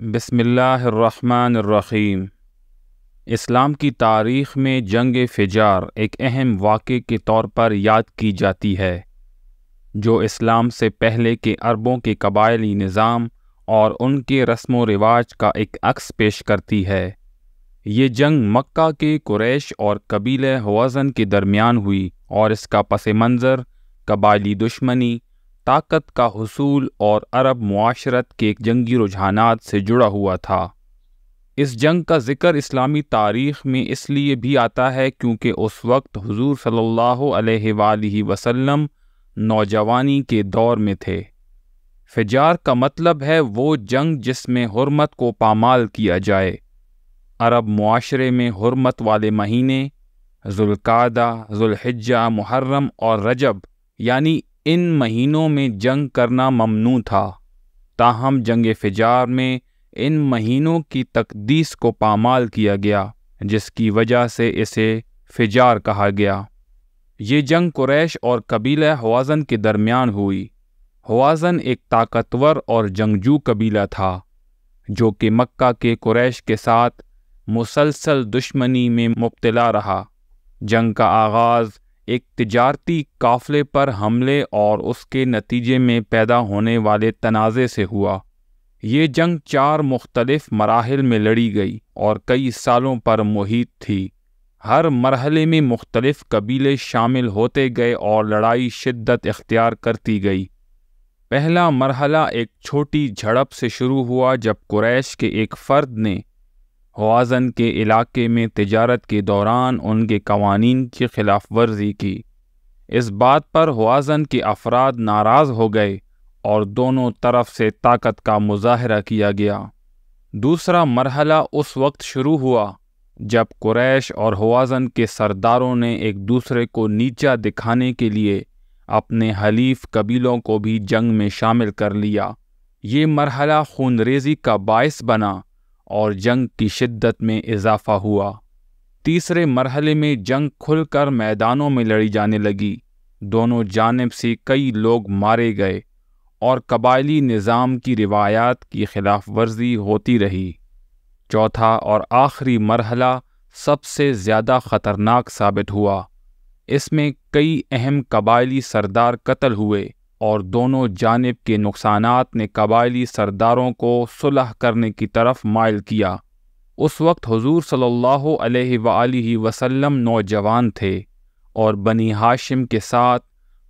بسم اللہ الرحمن الرحیم۔ اسلام کی تاریخ میں جنگ فجار ایک اہم واقعے کے طور پر یاد کی جاتی ہے، جو اسلام سے پہلے کے عربوں کے قبائلی نظام اور ان کے رسم و رواج کا ایک عکس پیش کرتی ہے۔ یہ جنگ مکہ کے قریش اور قبیلہ ہوازن کے درمیان ہوئی اور اس کا پس منظر قبائلی دشمنی، طاقت کا حصول اور عرب معاشرت کے جنگی رجحانات سے جڑا ہوا تھا۔ اس جنگ کا ذکر اسلامی تاریخ میں اس لیے بھی آتا ہے کیونکہ اس وقت حضور صلی اللہ علیہ وآلہ وسلم نوجوانی کے دور میں تھے۔ فجار کا مطلب ہے وہ جنگ جس میں حرمت کو پامال کیا جائے۔ عرب معاشرے میں حرمت والے مہینے ذوالقعدہ، ذوالحجہ، محرم اور رجب یعنی ان مہینوں میں جنگ کرنا ممنوع تھا، تاہم جنگ فجار میں ان مہینوں کی تقدیس کو پامال کیا گیا، جس کی وجہ سے اسے فجار کہا گیا۔ یہ جنگ قریش اور قبیلہ ہوازن کے درمیان ہوئی۔ ہوازن ایک طاقتور اور جنگجو قبیلہ تھا جو کہ مکہ کے قریش کے ساتھ مسلسل دشمنی میں مبتلا رہا۔ جنگ کا آغاز ایک تجارتی قافلے پر حملے اور اس کے نتیجے میں پیدا ہونے والے تنازع سے ہوا۔ یہ جنگ 4 مختلف مراحل میں لڑی گئی اور کئی سالوں پر محیط تھی۔ ہر مرحلے میں مختلف قبیلے شامل ہوتے گئے اور لڑائی شدت اختیار کرتی گئی۔ پہلا مرحلہ ایک چھوٹی جھڑپ سے شروع ہوا جب قریش کے ایک فرد نے ہوازن کے علاقے میں تجارت کے دوران ان کے قوانین کی خلاف ورزی کی۔ اس بات پر ہوازن کے افراد ناراض ہو گئے اور دونوں طرف سے طاقت کا مظاہرہ کیا گیا۔ دوسرا مرحلہ اس وقت شروع ہوا جب قریش اور ہوازن کے سرداروں نے ایک دوسرے کو نیچا دکھانے کے لیے اپنے حلیف قبیلوں کو بھی جنگ میں شامل کر لیا۔ یہ مرحلہ خونریزی کا باعث بنا اور جنگ کی شدت میں اضافہ ہوا۔ تیسرے مرحلے میں جنگ کھل کر میدانوں میں لڑی جانے لگی۔ دونوں جانب سے کئی لوگ مارے گئے اور قبائلی نظام کی روایات کی خلاف ورزی ہوتی رہی۔ چوتھا اور آخری مرحلہ سب سے زیادہ خطرناک ثابت ہوا۔ اس میں کئی اہم قبائلی سردار قتل ہوئے اور دونوں جانب کے نقصانات نے قبائلی سرداروں کو صلح کرنے کی طرف مائل کیا۔ اس وقت حضور صلی اللہ علیہ وآلہ وسلم نوجوان تھے اور بنی ہاشم کے ساتھ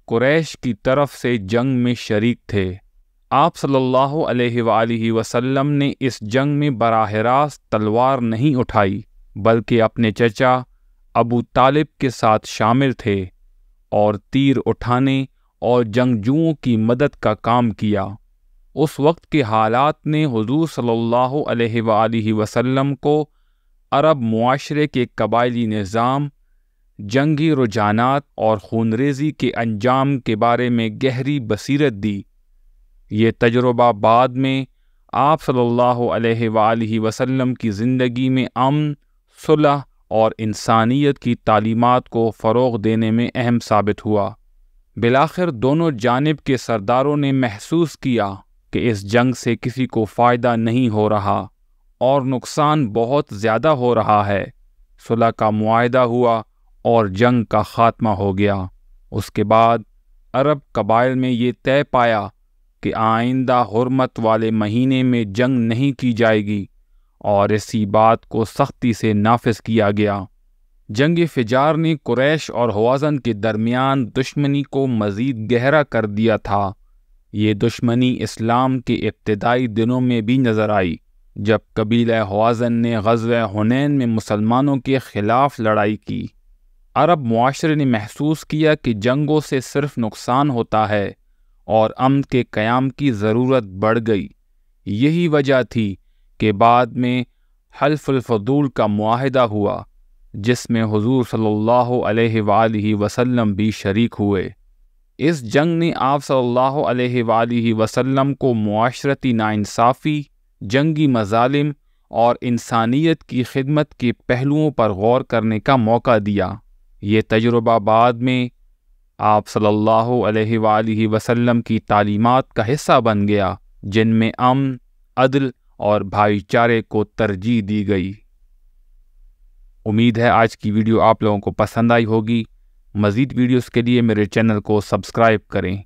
قریش کی طرف سے جنگ میں شریک تھے۔ آپ صلی اللہ علیہ وآلہ وسلم نے اس جنگ میں براہ راست تلوار نہیں اٹھائی بلکہ اپنے چچا ابو طالب کے ساتھ شامل تھے اور تیر اٹھانے اور جنگجوؤں کی مدد کا کام کیا۔ اس وقت کے حالات نے حضور صلی اللہ علیہ وآلہ وسلم کو عرب معاشرے کے قبائلی نظام، جنگی رجحانات اور خونریزی کے انجام کے بارے میں گہری بصیرت دی۔ یہ تجربہ بعد میں آپ صلی اللہ علیہ وآلہ وسلم کی زندگی میں امن، صلح اور انسانیت کی تعلیمات کو فروغ دینے میں اہم ثابت ہوا۔ بالآخر دونوں جانب کے سرداروں نے محسوس کیا کہ اس جنگ سے کسی کو فائدہ نہیں ہو رہا اور نقصان بہت زیادہ ہو رہا ہے۔ صلح کا معاہدہ ہوا اور جنگ کا خاتمہ ہو گیا۔ اس کے بعد عرب قبائل میں یہ طے پایا کہ آئندہ حرمت والے مہینے میں جنگ نہیں کی جائے گی اور اسی بات کو سختی سے نافذ کیا گیا۔ جنگ فجار نے قریش اور ہوازن کے درمیان دشمنی کو مزید گہرا کر دیا تھا۔ یہ دشمنی اسلام کے ابتدائی دنوں میں بھی نظر آئی جب قبیلہ ہوازن نے غزوہ حنین میں مسلمانوں کے خلاف لڑائی کی۔ عرب معاشرے نے محسوس کیا کہ جنگوں سے صرف نقصان ہوتا ہے اور امن کے قیام کی ضرورت بڑھ گئی۔ یہی وجہ تھی کہ بعد میں حلف الفضول کا معاہدہ ہوا، جس میں حضور صلی اللہ علیہ وآلہ وسلم بھی شریک ہوئے۔ اس جنگ نے آپ صلی اللہ علیہ وآلہ وسلم کو معاشرتی ناانصافی، جنگی مظالم اور انسانیت کی خدمت کے پہلوؤں پر غور کرنے کا موقع دیا۔ یہ تجربہ بعد میں آپ صلی اللہ علیہ وآلہ وسلم کی تعلیمات کا حصہ بن گیا، جن میں امن، عدل اور بھائی چارے کو ترجیح دی گئی۔ امید ہے آج کی ویڈیو آپ لوگوں کو پسند آئی ہوگی۔ مزید ویڈیوز کے لیے میرے چینل کو سبسکرائب کریں۔